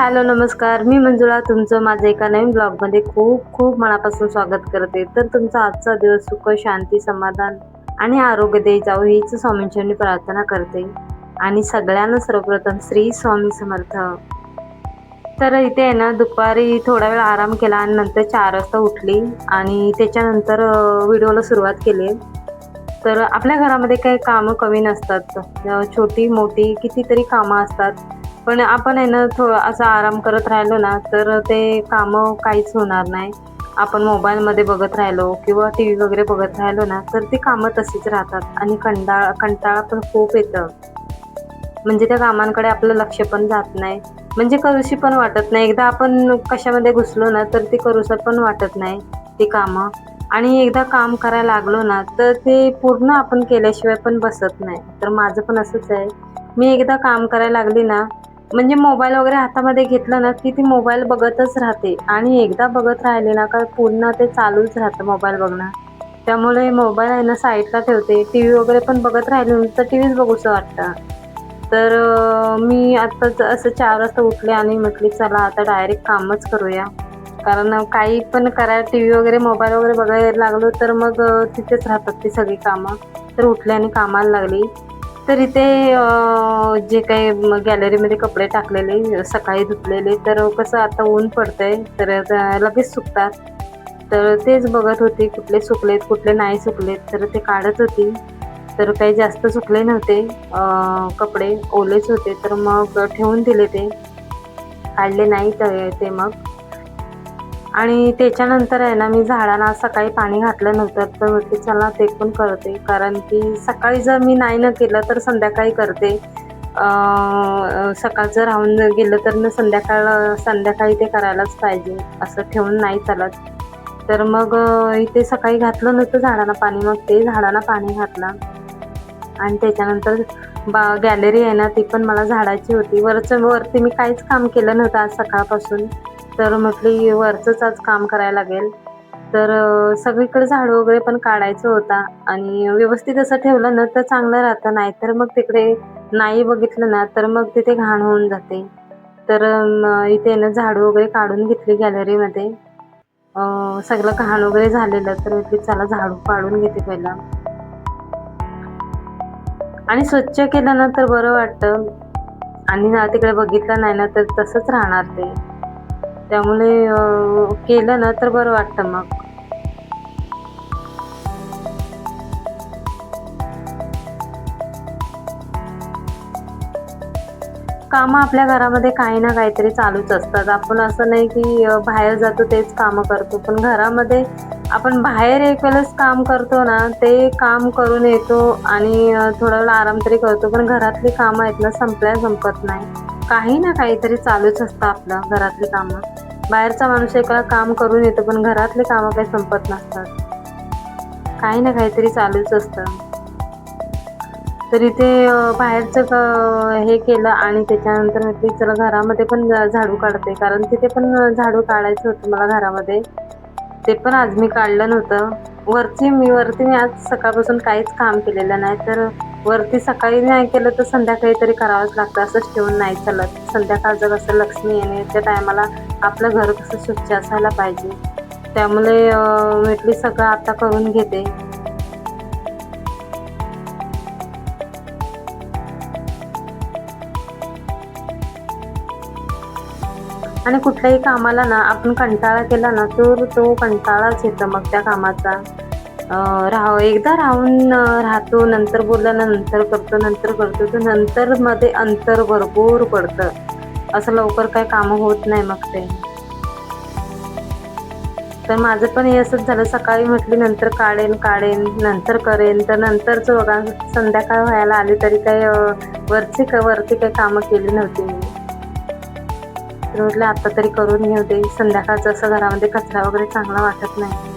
Hello, नमस्कार. मी मंजुळा तुमचं माझ्या एका नवीन ब्लॉगमध्ये खूप खूप मनापासून स्वागत करते. तर तुमचा आजचा दिवस सुख, शांती, समाधान आणि आरोग्य दे जावो हीच स्वामींचरणी प्रार्थना करते. आणि सगळ्यांना सर्वप्रथम श्री स्वामी समर्थ. तर इथे आहे ना, दुपारी थोडा वेळ आराम केला आणि नंतर 4 वाजता उठली आणि त्याच्यानंतर व्हिडिओला सुरुवात केली. तर आपल्या घरामध्ये काही कामं कमी नसतात. छोटी-मोठी कितीतरी कामं असतात. पण आपण आहे ना, असा आराम करत राहिलो ना, तर ते कामं काहीच होणार नाही. आपण मोबाईलमध्ये बघत राहिलो किंवा टीव्ही वगैरे बघत राहिलो ना, तर ती कामं तशीच राहतात आणि कंटाळा पण खूप येतं. म्हणजे त्या कामांकडे आपलं लक्ष पण जात नाही. म्हणजे करूशी पण वाटत नाही. एकदा आपण कशामध्ये घुसलो ना, तर ती करूशी पण वाटत नाही ती कामं. आणि एकदा काम करायला लागलो ना, तर ते पूर्ण आपण केल्याशिवाय पण बसत नाही. तर माझं पण असंच आहे. मी एकदा काम करायला लागली ना, म्हणजे मोबाईल वगैरे हातामध्ये घेतलं ना, की ती मोबाईल बघतच राहते आणि एकदा बघत राहिले ना, का पुन्हा ते चालूच राहतं मोबाईल बघणं. त्यामुळे मोबाईल आहे ना साईडला ठेवते. टीव्ही वगैरे पण बघत राहिले नुसतं टीव्हीच बघूसं वाटतं. तर मी आत्ताच असं 4 वाजता उठले आणि म्हटले चला आता डायरेक्ट कामच करूया. कारण काही पण करायला टीव्ही वगैरे, मोबाईल वगैरे बघायला लागलो तर मग तिथेच राहतात ती सगळी कामं. तर उठले आणि कामाला लागली. तर इथे जे काही गॅलरीमध्ये कपडे टाकलेले सकाळी धुतलेले, तर कसं आता ऊन पडतंय तर लगेच सुकतात. तर तेच बघत होती कुठले सुकलेत, कुठले नाही सुकलेत, तर ते काढत होती. तर काही जास्त सुकले नव्हते कपडे, ओलेच होते. तर मग ठेवून दिले ते, काढले नाही ते मग. आणि त्याच्यानंतर आहे ना, मी झाडांना सकाळी पाणी घातलं नव्हतं, तर म्हटले चला ते पण करते. कारण की सकाळी जर मी नाही न केलं तर संध्याकाळी करते. सकाळचं राहून गेलं तर संध्याकाळी ते करायलाच पाहिजे, असं ठेवून नाही चालत. तर मग इथे सकाळी घातलं नव्हतं झाडांना पाणी, मग ते झाडांना पाणी घातलं. आणि त्याच्यानंतर गॅलरी आहे ना, ती पण मला झाडायची होती. वरती मी काहीच काम केलं नव्हतं आज सकाळपासून. तर म्हटली वरचंच आज काम करायला लागेल. तर सगळीकडे झाडू वगैरे पण काढायचं होता आणि व्यवस्थित असं ठेवलं ना, तर चांगलं राहतं. नाहीतर मग तिकडे नाही बघितलं ना, तर मग तिथे घाण होऊन जाते. तर इथे ना झाडू वगैरे काढून घेतली गॅलरीमध्ये. सगळं घाण वगैरे झालेलं, तर म्हटली चला झाडू काढून घेते पहिला. आणि स्वच्छ केलं ना तर बरं वाटतं आणि ना तिकडे बघितलं नाही ना तर तसंच राहणार ते. त्यामुळे केलं ना तर बरं वाटतं मग. कामं आपल्या घरामध्ये काही ना काहीतरी चालूच असतात. आपण असं नाही की बाहेर जातो तेच कामं करतो. पण घरामध्ये आपण बाहेर एक वेळेस काम करतो ना, ते काम करून येतो आणि थोडा वेळ आराम तरी करतो. पण घरातली कामं आहेत ना, संपत नाही. काही ना काहीतरी चालूच असतं आपलं घरातली कामं. बाहेरचा माणूस एकाला काम करून येतो, पण घरातली कामं काही संपत नसतात. काही ना काहीतरी चालूच असतं. तर इथे हे केलं आणि त्याच्यानंतर म्हटली चला घरामध्ये पण झाडू काढते. कारण तिथे पण झाडू काढायचं होतं मला घरामध्ये. ते पण आज मी काढलं नव्हतं. वरती मी आज सकाळपासून काहीच काम केलेलं नाही. तर वरती सकाळी नाही केलं तर संध्याकाळी तरी करावंच लागतं. असंच ठेवून नाही चालत. संध्याकाळचं कसं लक्ष्मी येण्याच्या टायमाला आपलं घर कसं स्वच्छ असायला पाहिजे. त्यामुळे म्हटली सगळं आता करून घेते. आणि कुठल्याही कामाला ना आपण कंटाळा केला ना, तर तो कंटाळाच येतो मग त्या कामाचा. एकदा राहून राहतो, नंतर बोललं ना नंतर करतो, तर नंतरमध्ये अंतर भरपूर पडतं. असं लवकर काही कामं होत नाही मग ते. तर माझं पण हे असंच झालं. सकाळी म्हटली नंतर काढेन, नंतर करेन, तर नंतरचं बघा संध्याकाळ व्हायला आली तरी काही वरती काही कामं केली नव्हती मी. तर म्हटलं आता तरी करून घेऊ दे. संध्याकाळचं असं घरामध्ये कचरा वगैरे चांगला वाटत नाही.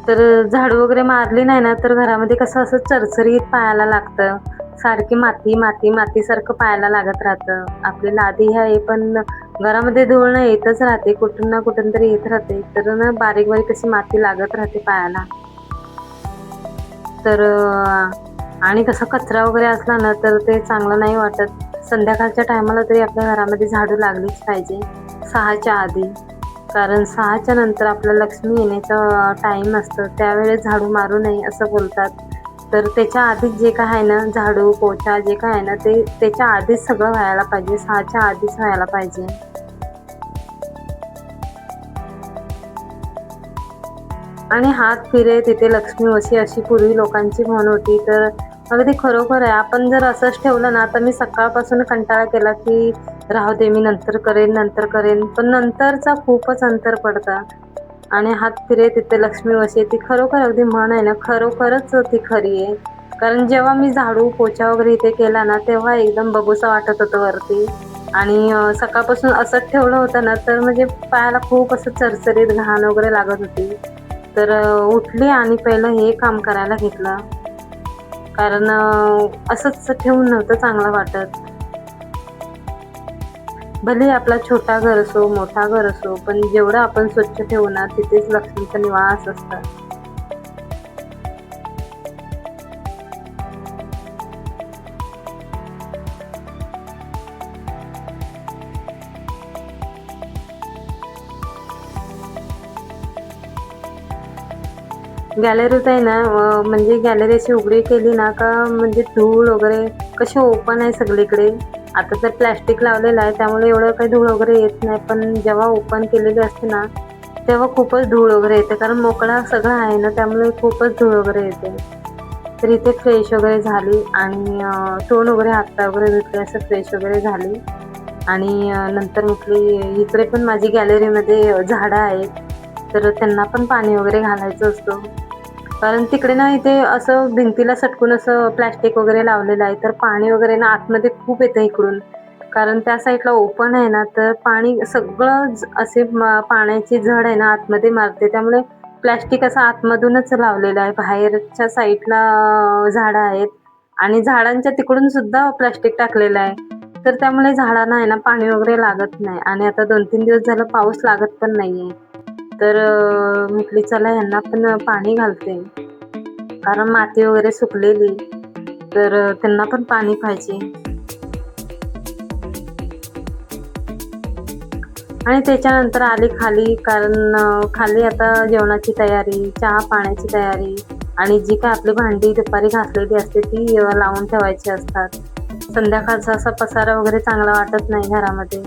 तर झाडू वगैरे मारली नाही ना, तर घरामध्ये कसं असं चरचरीत पायाला लागतं. सारखी मातीसारखं पायाला लागत राहतं. आपली लादी आहे पण घरामध्ये धुळणं येतच राहते. कुठून ना कुठून तरी येत राहते. तर ना बारीक-बारीक अशी माती लागत राहते पायाला. तर आणि कसं कचरा वगैरे असला ना तर ते चांगलं नाही वाटत. संध्याकाळच्या टायमाला तरी आपल्या घरामध्ये झाडू लागलीच पाहिजे 6च्या आधी. कारण 6च्या नंतर आपलं लक्ष्मी येण्याचा टाईम असतं, त्यावेळेस झाडू मारू नये असं बोलतात. तर त्याच्या आधीच जे काय आहे ना, झाडू पोछा जे काय आहे ना ते त्याच्या आधीच सगळं व्हायला पाहिजे, 6च्या आधीच व्हायला पाहिजे. आणि हात फिरे तिथे लक्ष्मी वसे अशी पूर्वी लोकांची म्हण होती. तर अगदी खरोखर आहे. आपण जर असंच ठेवलं ना, आता मी सकाळपासून कंटाळा केला की राहू दे, मी नंतर करेन, नंतर करेन. पण नंतरचा खूपच अंतर पडतं. आणि हात फिरे तिथे लक्ष्मी वसे ती खरोखर अगदी म्हण आहे ना, खरोखरच ती खरी आहे. कारण जेव्हा मी झाडू पोछा वगैरे इथे केला ना, तेव्हा एकदम बघूसं वाटत होतं वरती. आणि सकाळपासून असंच ठेवलं होतं ना, तर म्हणजे पायाला खूप असं चरचरीत घाण वगैरे लागत होती. तर उठली आणि पहिलं हे काम करायला घेतलं. कारण असंच ठेवून नव्हतं चांगलं वाटत. भले आपला छोटा घर असो, मोठा घर असो, पण जेवढं आपण स्वच्छ ठेवू ना, तिथेच लक्ष्मीचा निवास असतं. गॅलरीत आहे ना, म्हणजे गॅलरी अशी उघडी केली ना का म्हणजे धूळ वगैरे कशी ओपन आहे सगळीकडे. आता तर प्लॅस्टिक लावलेलं आहे त्यामुळे एवढं काही धूळ वगैरे येत नाही. पण जेव्हा ओपन केलेली असते ना, तेव्हा खूपच धूळ वगैरे येते. कारण मोकळा सगळं आहे ना, त्यामुळे खूपच धूळ वगैरे येते. तर इथे फ्रेश वगैरे झाली आणि तोंड वगैरे, हात वगैरे धुतले, असं फ्रेश वगैरे झाली. आणि नंतर म्हटली इकडे पण माझी गॅलरीमध्ये झाडं आहेत, तर त्यांना पण पाणी वगैरे घालायचं असतं. कारण तिकडे ना इथे असं भिंतीला सटकून असं प्लास्टिक वगैरे लावलेलं आहे, तर पाणी वगैरे ना आतमध्ये खूप येतं इकडून. कारण त्या साईडला ओपन आहे ना, तर पाणी सगळं असे पाण्याची झड आहे ना आतमध्ये मारते. त्यामुळे प्लास्टिक असं आतमधूनच लावलेलं आहे. बाहेरच्या साईडला झाडं आहेत आणि झाडांच्या तिकडून सुद्धा प्लास्टिक टाकलेलं आहे. तर त्यामुळे झाडांना आहे ना पाणी वगैरे लागत नाही आणि आता 2-3 दिवस झालं पाऊस लागत पण नाहीये. तर म्हटली चला ह्यांना पण पाणी घालते. कारण माती वगैरे सुकलेली, तर त्यांना पण पाणी पाहिजे. आणि त्याच्यानंतर आली खाली. कारण खाली आता जेवणाची तयारी, चहा-पाण्याची तयारी आणि जी काही आपली भांडी दुपारी घासलेली असते ती लावून ठेवायची असतात. संध्याकाळचा असा पसारा वगैरे चांगला वाटत नाही घरामध्ये.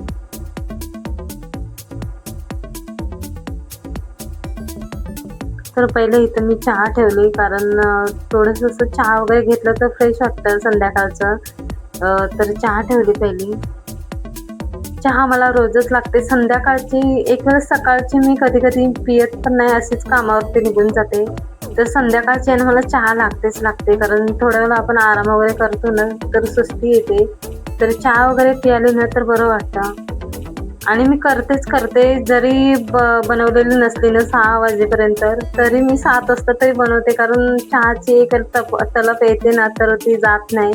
तर पहिले इथं मी चहा ठेवली. कारण थोडंसं असं चहा वगैरे घेतलं तर फ्रेश वाटतं संध्याकाळचं. तर चहा ठेवली पहिली. चहा मला रोजच लागते. संध्याकाळची एक वेळेस सकाळची मी कधी-कधी पित पण नाही, अशीच कामावरती निघून जाते. तर संध्याकाळची आहे ना मला चहा लागतेच लागते. कारण थोड्या वेळा आपण आराम वगैरे करतो ना, तर सुस्ती येते. तर चहा वगैरे प्यायली ना तर बरं वाटतं. आणि मी करतेच करते. जरी बनवलेली नसली ना 6 वाजेपर्यंत, तरी मी 7 वाजता तरी बनवते. कारण चहाची एक तलप येते ना, तर ती जात नाही.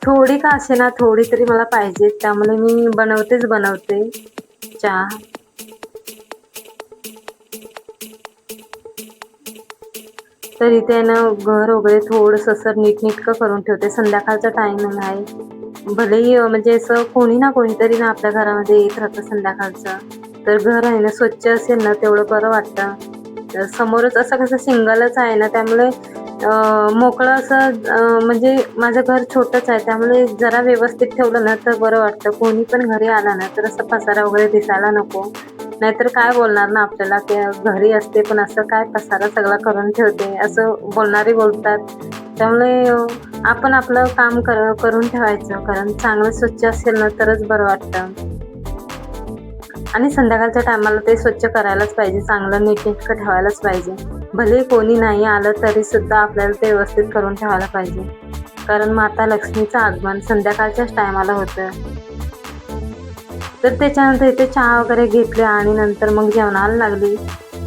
थोडी का असेना, थोडी तरी मला पाहिजे. त्यामुळे मी बनवतेच बनवते चहा. तर इथे ना घर वगैरे थोडंसं असं नीटनेटकं करून ठेवते. संध्याकाळचा टायमिंग आहे. भलेही म्हणजे असं कोणी ना कोणीतरी ना आपल्या घरामध्ये येत राहतं संध्याकाळचं. तर घर आहे ना स्वच्छ असेल ना तेवढं बरं वाटतं. समोरच असं कसं सिंगलच आहे ना, त्यामुळे मोकळं असं म्हणजे माझं घर छोटंच आहे. त्यामुळे जरा व्यवस्थित ठेवलं ना तर बरं वाटतं. कोणी पण घरी आला ना तर असं पसारा वगैरे दिसायला नको. नाहीतर काय बोलणार ना आपल्याला, की घरी असते पण असं काय पसारा सगळा करून ठेवते, असं बोलणारे बोलतात. त्यामुळे आपण आपलं काम करून ठेवायचं. कारण चांगलं स्वच्छ असेल ना तरच बरं वाटतं. आणि संध्याकाळच्या टायमाला ते स्वच्छ करायलाच पाहिजे. चांगलं नीटनेटकं ठेवायलाच पाहिजे. भले कोणी नाही आलं तरी सुद्धा आपल्याला ते व्यवस्थित करून ठेवायला पाहिजे. कारण माता लक्ष्मीचं आगमन संध्याकाळच्याच टायमाला होतं. तर त्याच्यानंतर इथे चहा वगैरे घेतले आणि नंतर मग जेवणाला लागली.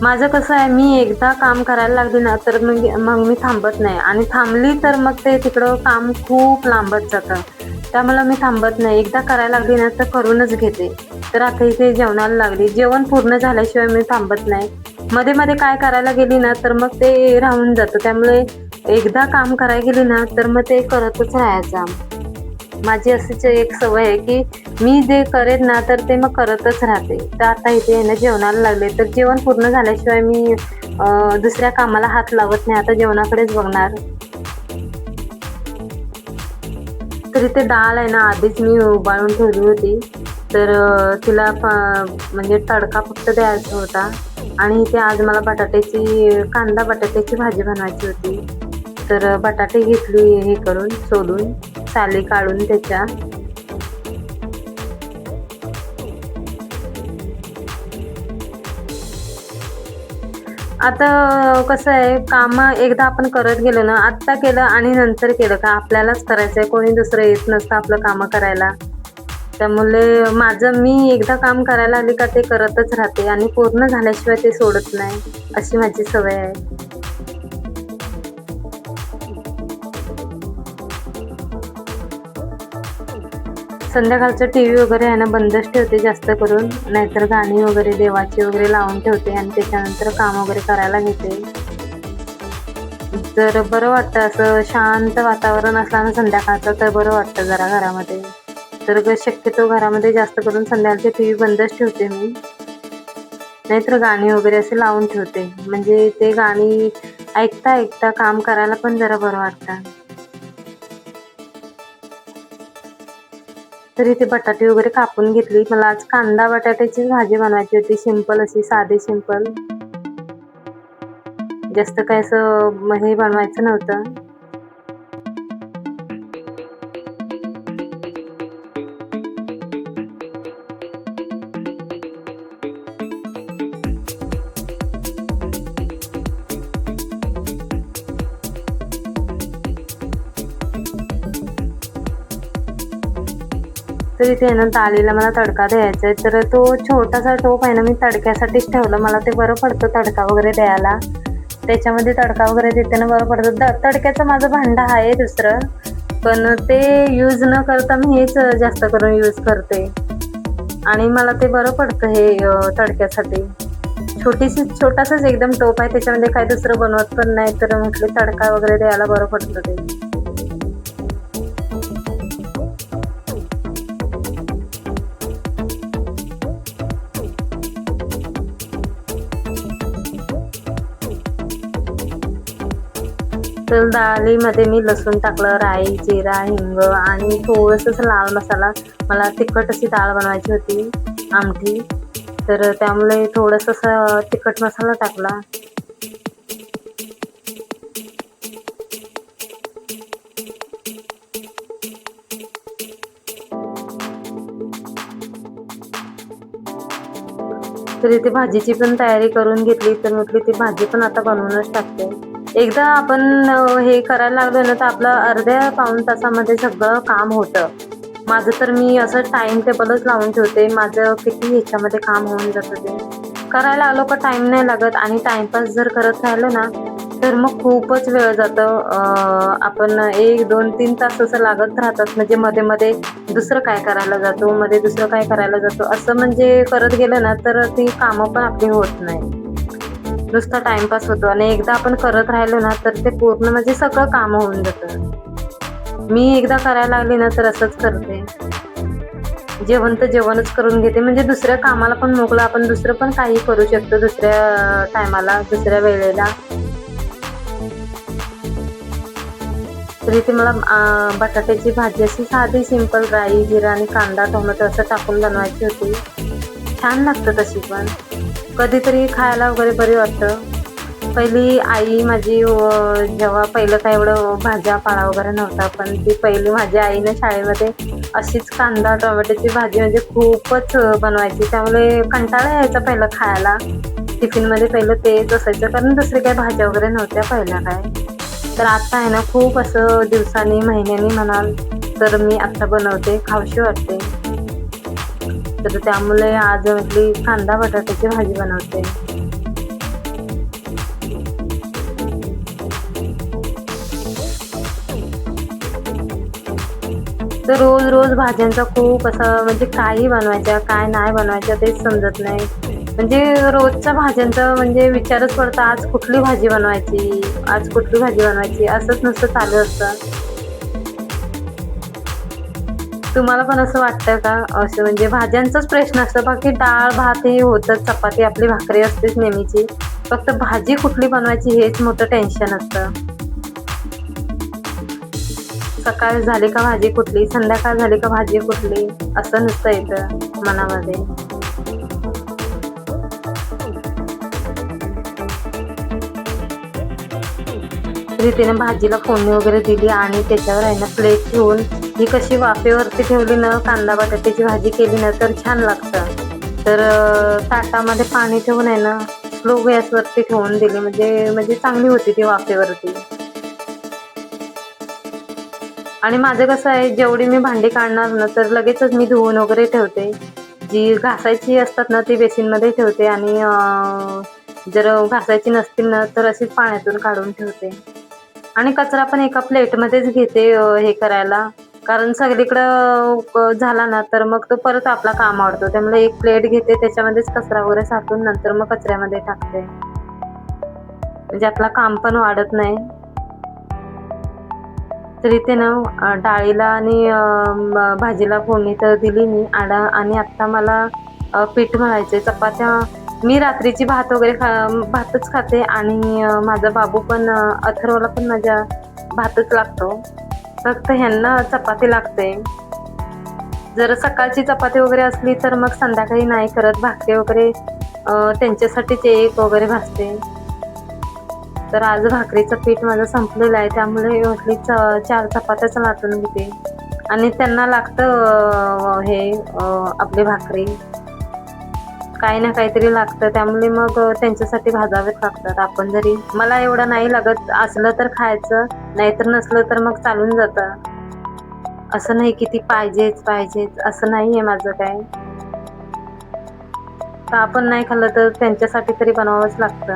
माझं कसं आहे, मी एकदा काम करायला लागली ना तर मग मी थांबत नाही आणि थांबली तर मग ते तिकडं काम खूप लांबत जातं. त्यामुळे मी थांबत नाही. एकदा करायला लागली ना तर करूनच घेते. तर आता इथे जेवणाला लागली. जेवण पूर्ण झाल्याशिवाय मी थांबत नाही. मध्ये-मध्ये काय करायला गेली ना तर मग ते राहून जातं. त्यामुळे एकदा काम करायला गेली ना तर मग ते करतच राहायचं. माझी अशीच एक सवय आहे की मी जे करेन ना तर ते मग करतच राहते. तर आता इथे आहे ना जेवणाला लागले, तर जेवण पूर्ण झाल्याशिवाय मी दुसऱ्या कामाला हात लावत नाही. आता जेवणाकडेच बघणार. तर इथे डाळ आहे ना आधीच मी उबाळून ठेवली होती. तर तिला म्हणजे तडका फक्त द्यायचा होता. आणि इथे आज मला कांदा बटाट्याची भाजी बनवायची होती. तर बटाटे घेतली हे करून सोलून, साली काढून त्याच्या. आता कसं आहे, कामं एकदा आपण करत गेलो ना, आत्ता केलं आणि नंतर केलं का आपल्यालाच करायचं आहे, कोणी दुसरं येत नसतं आपलं कामं करायला. त्यामुळे मी एकदा काम करायला लागली का ते करतच राहते आणि पूर्ण झाल्याशिवाय ते सोडत नाही, अशी माझी सवय आहे. संध्याकाळचं टीव्ही वगैरे आहे ना बंदच ठेवते जास्त करून, नाहीतर गाणी वगैरे देवाची वगैरे लावून ठेवते आणि त्याच्यानंतर काम वगैरे करायला घेते. तर बरं वाटतं असं शांत वातावरण असलं ना संध्याकाळचं, तर बरं वाटतं जरा घरामध्ये. तर शक्यतो घरामध्ये जास्त करून संध्याकाळचे टीव्ही बंदच ठेवते मी, नाहीतर गाणी वगैरे असे लावून ठेवते. म्हणजे ते गाणी ऐकता ऐकता काम करायला पण जरा बरं वाटतं. तर इथे बटाटे वगैरे कापून घेतली. मला आज कांदा बटाट्याचीच भाजी बनवायची होती, सिंपल अशी, साधी सिंपल. जास्त काय असं हे बनवायचं नव्हतं. तर इथे आहे ना डाळीला मला तडका द्यायचा आहे. तर तो छोटासा टोप आहे ना मी तडक्यासाठीच ठेवलं. मला ते बरं पडतं तडका वगैरे द्यायला. त्याच्यामध्ये तडका वगैरे देताना बरं पडतं. तडक्याचं माझं भांडं आहे दुसरं, पण ते यूज न करता मी हेच जास्त करून यूज करते. आणि मला ते बरं पडतं हे तडक्यासाठी. छोटासाच एकदम टोप आहे, त्याच्यामध्ये काही दुसरं बनवत पण नाही. तर म्हटले तडका वगैरे द्यायला बरं पडतं ते. तर डाळीमध्ये मी लसूण टाकलं, राई, जिरा, हिंग आणि थोडंसं लाल मसाला. मला तिखट अशी डाळ बनवायची होती, आमटी. तर त्यामुळे थोडंसं असं तिखट मसाला टाकला. तर इथे भाजीची पण तयारी करून घेतली. तर म्हटली ती भाजी पण आता बनवूनच टाकते. एकदा आपण हे करायला लागलो ना तर आपलं अर्ध्या पाऊण तासामध्ये सगळं काम होतं. माझं तर मी असं टाइम टेबलच लावून ठेवते. माझं किती ह्याच्यामध्ये काम होऊन जातं ते. करायला लागलो का टाईम नाही लागत आणि टाईमपास जर करत राहिलो ना तर मग खूपच वेळ जातं. आपण 1, 2, 3 तास असं लागत राहतात. म्हणजे मध्ये-मध्ये दुसरं काय करायला जातो, मध्ये दुसरं काय करायला जातो. असं म्हणजे करत गेलं ना तर ती कामं पण आपली होत नाही. नुसता टाईमपास होतो आणि एकदा आपण करत राहिलो ना तर ते पूर्ण म्हणजे सगळं कामं होऊन जातं. मी एकदा करायला लागले ना तर असंच करते. जेवण तर जेवणच करून घेते. म्हणजे दुसऱ्या कामाला पण मोकळं आपण दुसरं पण काही करू शकतो दुसऱ्या टायमाला, दुसऱ्या वेळेला. तर इथे मला बटाट्याची भाजी अशी साधी सिंपल राई, जिरा आणि कांदा, टोमॅटो असं टाकून बनवायची होती. छान लागतं तशी पण. कधीतरी खायला वगैरे बरी वाटतं. पहिली आई माझी जेव्हा पहिलं काय एवढं भाज्या-पाला वगैरे नव्हता, पण ती पहिली माझ्या आईनं शाळेमध्ये अशीच कांदा टोमॅटोची भाजी म्हणजे खूपच बनवायची. त्यामुळे कंटाळा यायचा पहिलं खायला. टिफिनमध्ये पहिलं तेच असायचं, कारण दुसरी काही भाज्या वगैरे नव्हत्या पहिल्या काय. तर आता आहे ना खूप असं दिवसांनी, महिन्यांनी म्हणाल तर मी आत्ता बनवते, खाऊशी वाटते. तर त्यामुळे आज म्हटली कांदा बटाट्याची भाजी बनवते. तर रोज रोज भाज्यांचा खूप असं म्हणजे काही बनवायच्या, काय नाही बनवायच्या तेच समजत नाही. म्हणजे रोजच्या भाज्यांचा म्हणजे विचारच पडतो, आज कुठली भाजी बनवायची, आज कुठली भाजी बनवायची, असंच नुसतं चालू असतं. तुम्हाला पण असं वाटतं का? असं म्हणजे भाज्यांचाच प्रश्न असतो, बाकी डाळ भात हे होतंच, चपाती आपली भाकरी असतेच नेहमीची. फक्त भाजी कुठली बनवायची हेच मोठं टेन्शन असतं. सकाळ झाली का भाजी कुठली, संध्याकाळ झाली का भाजी कुठली, असं नुसतं येतं मनामध्ये. रीतीने भाजीला फोडणी वगैरे दिली आणि त्याच्यावर आहे ना प्लेट ठेवून ही कशी वाफेवरती ठेवली ना, कांदा बटाट्याची भाजी केली ना तर छान लागतं. तर ताटामध्ये पाणी ठेवून आहे ना स्लो गॅसवरती ठेवून दिली, म्हणजे म्हणजे चांगली होती ती वाफेवरती. आणि माझं कसं आहे, जेवढी मी भांडी काढणार ना तर लगेचच मी धुवून वगैरे ठेवते. जी घासायची असतात ना ती बेसिनमध्ये ठेवते आणि जर घासायची नसतील ना तर अशीच पाण्यातून काढून ठेवते. आणि कचरा पण एका प्लेटमध्येच घेते हे करायला. कारण सगळीकडं झाला ना तर मग तो परत आपला काम वाढतो. त्यामुळे एक प्लेट घेते, त्याच्यामध्येच कचरा वगैरे साठवून नंतर मग कचऱ्यामध्ये टाकते. म्हणजे आपलं काम पण वाढत नाही. तर इथे ना डाळीला आणि भाजीला फोडणी तर दिली मी आणि आत्ता मला पीठ मळायचंय. चपात्या मी रात्रीची भात वगैरे भातच खाते आणि माझा बाबू पण अथर्वला पण माझ्या भातच लागतो. फक्त ह्यांना चपाती लागते. जर सकाळची चपाती वगैरे असली तर मग संध्याकाळी नाही करत. भाकरी वगैरे त्यांच्यासाठीच एक वगैरे भाजते. तर आज भाकरीचं पीठ माझं संपलेलं आहे, त्यामुळे म्हटली 4 चपात्याच लाटून घेते आणि त्यांना लागतं हे आपली भाकरी. काही ना काहीतरी लागतं, त्यामुळे मग त्यांच्यासाठी भाजावेच लागतात. आपण जरी मला एवढं नाही लागत, असलं तर खायचं, नाहीतर नसलं तर मग चालून जातं. असं नाही की ती पाहिजेच असं नाहीये माझं काय. तर आपण नाही खाल्लं तर त्यांच्यासाठी तरी बनवावंच लागतं.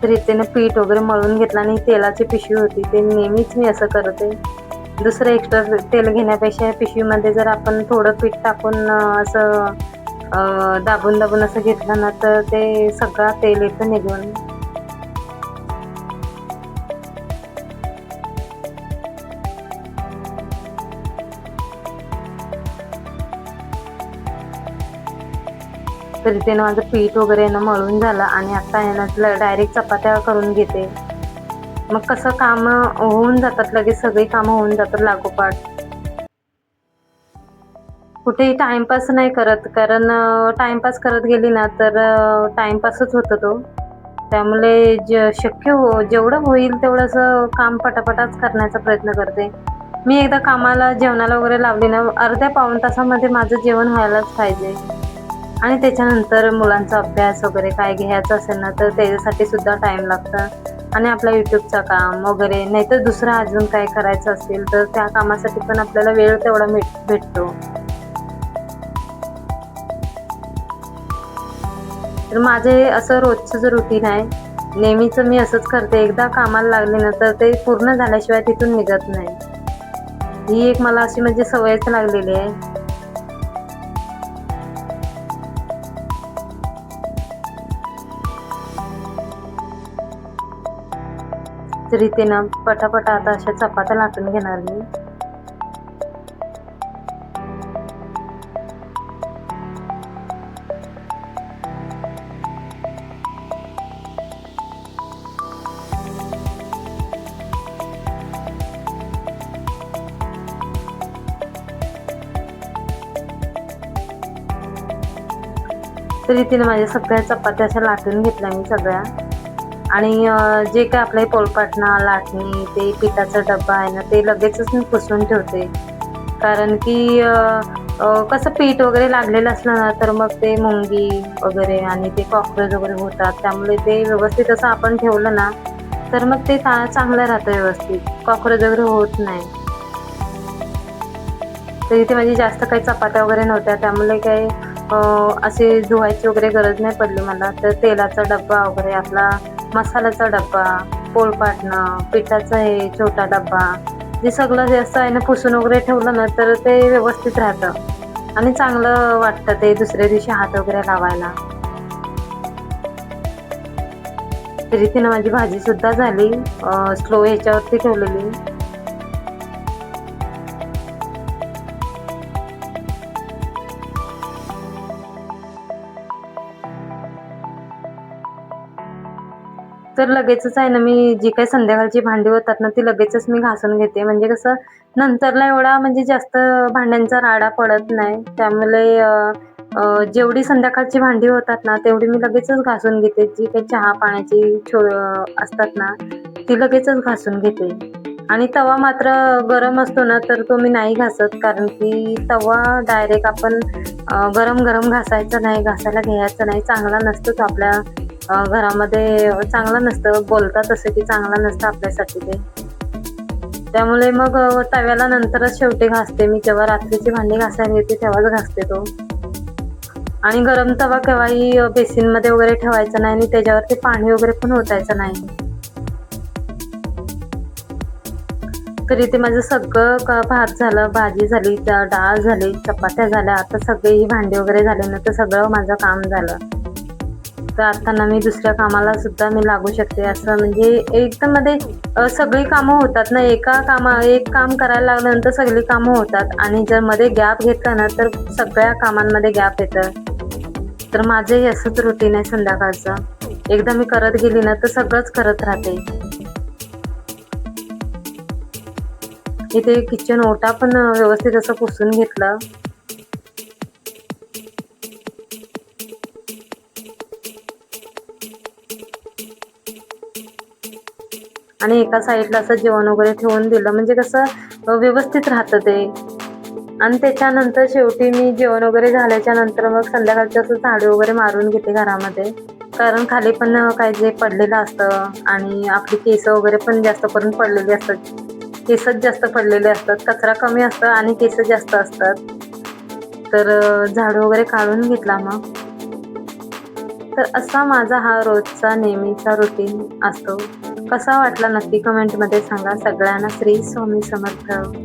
तर इथे ना पीठ वगैरे मळून घेतलं आणि तेलाची पिशवी होती, ते नेहमीच मी असं करते. दुसरं एक्स्ट्रा तेल घेण्यापेक्षा पिशवीमध्ये जर आपण थोडं पीठ टाकून असं दाबून दाबून असं घेतलं ना तर ते सगळं तेल येतं निघून. तर इथे ना माझं पीठ वगैरे ना मळून झालं आणि आता आहे ना डायरेक्ट चपात्या करून घेते. मग कसं कामं होऊन जातात, लगेच सगळी कामं होऊन जातात लागोपाठ. कुठेही टाईमपास नाही करत, कारण टाईमपास करत गेली ना तर टाईमपासच होतो तो. त्यामुळे शक्य जेवढं होईल तेवढं असं काम पटापटाच करण्याचा प्रयत्न करते. मी एकदा कामाला जेवणाला वगैरे लावली ना, अर्ध्या पाऊण तासामध्ये माझं जेवण व्हायलाच पाहिजे. आणि त्याच्यानंतर मुलांचा अभ्यास वगैरे काय घ्यायचं असेल ना, तर त्याच्यासाठी सुद्धा टाईम लागतं. आणि आपलं YouTubeचं काम वगैरे, नाहीतर दुसरं अजून काय करायचं असेल, तर त्या कामासाठी पण आपल्याला वेळ तेवढा भेटतो. तर माझे असं रोजचं रुटीन आहे. नेहमीचं मी असंच करते. एकदा कामाला लागले ना, तर ते पूर्ण झाल्याशिवाय तिथून निघत नाही. ही एक मला अशी म्हणजे सवयच लागलेली आहे. तर इथे ना पटापटा आता अशा चपात्या लाटून घेणार मी. तर इथे ना माझ्या सगळ्या चपात्या अशा लाटून घेतल्या मी सगळ्या. आणि जे काही आपलं पोळपाटणा, लाटणी, ते पिठाचा डब्बा आहे ना, ते लगेचच मी पुसून ठेवते. कारण की कसं पीठ वगैरे लागलेलं असलं ना, तर मग ते मुंगी वगैरे आणि ते कॉकरोच वगैरे होतात. त्यामुळे ते व्यवस्थित असं आपण ठेवलं ना, तर मग ते चांगलं राहतं व्यवस्थित. कॉकरोच वगैरे होत नाही. तर इथे माझी जास्त काही चपात्या वगैरे नव्हत्या, त्यामुळे काही अशी धुवायची वगैरे गरज नाही पडली मला. तर तेलाचा डब्बा वगैरे, आपला मसाल्याचा डब्बा पोळपाटणं, पिठाचा हे छोटा डब्बा, जे सगळं जे असं आहे ना पुसून वगैरे ठेवलं ना तर ते व्यवस्थित राहतं आणि चांगलं वाटतं ते दुसऱ्या दिवशी हात वगैरे लावायला. तरी तिनं माझी भाजी सुद्धा झाली, स्लो ह्याच्यावरती ठेवलेली. तर लगेचच आहे ना मी जी काही संध्याकाळची भांडी होतात ना ती लगेचच मी घासून घेते. म्हणजे कसं नंतरला एवढा म्हणजे जास्त भांड्यांचा राडा पडत नाही. त्यामुळे जेवढी संध्याकाळची भांडी होतात ना तेवढी मी लगेचच घासून घेते. जी काही चहा-पाण्याची असतात ना ती लगेचच घासून घेते. आणि तवा मात्र गरम असतो ना तर तो मी नाही घासत, कारण की तवा डायरेक्ट आपण गरम-गरम घासायचा नाही, घासायला घ्यायचा नाही. चांगला नसतो तो आपल्या घरामध्ये चांगलं नसतं. बोलतात तसं की चांगलं नसतं आपल्यासाठी ते. त्यामुळे मग तव्याला नंतरच शेवटी घासते मी. जेव्हा रात्रीची भांडी घासायला येते तेव्हाच घासते तो. आणि गरम तवा केव्हाही बेसिनमध्ये वगैरे ठेवायचा नाही आणि त्याच्यावरती पाणी वगैरे पण ओतायचं नाही. तर इथे माझं सगळं भात झालं, भाजी झाली, डाळ झाली, चपात्या झाल्या. आता सगळी ही भांडी वगैरे झाले ना तर सगळं माझं काम झालं. तर आता ना मी दुसऱ्या कामाला सुद्धा मी लागू शकते. असं म्हणजे एकदम मध्ये सगळी कामं होतात ना. एक काम करायला लागल्यानंतर सगळी कामं होतात आणि जर मध्ये गॅप घेतला ना तर सगळ्या कामांमध्ये गॅप येतं. तर माझं हे असंच रुटीन आहे संध्याकाळचं. एकदा मी करत गेली ना तर सगळंच करत राहते. इथे किचन ओटा पण व्यवस्थित असं पुसून घेतलं. आणि एका साईडला असं जेवण वगैरे ठेवून दिलं, म्हणजे कसं व्यवस्थित राहतं ते. आणि त्याच्यानंतर शेवटी मी जेवण वगैरे झाल्याच्या नंतर मग संध्याकाळचं असं झाडू वगैरे मारून घेते घरामध्ये. कारण खाली पण काय जे पडलेलं असतं आणि आपली केस वगैरे पण जास्त करून पडलेली असतात. केसच जास्त पडलेले असतात. कचरा कमी असतं आणि केस जास्त असतात. तर झाडू वगैरे काढून घेतला मग. तर असा माझा हा रोजचा नेहमीचा रुटीन असतो. कसा वाटला नक्की कमेंटमध्ये सांगा. सगळ्यांना श्री स्वामी समर्थ.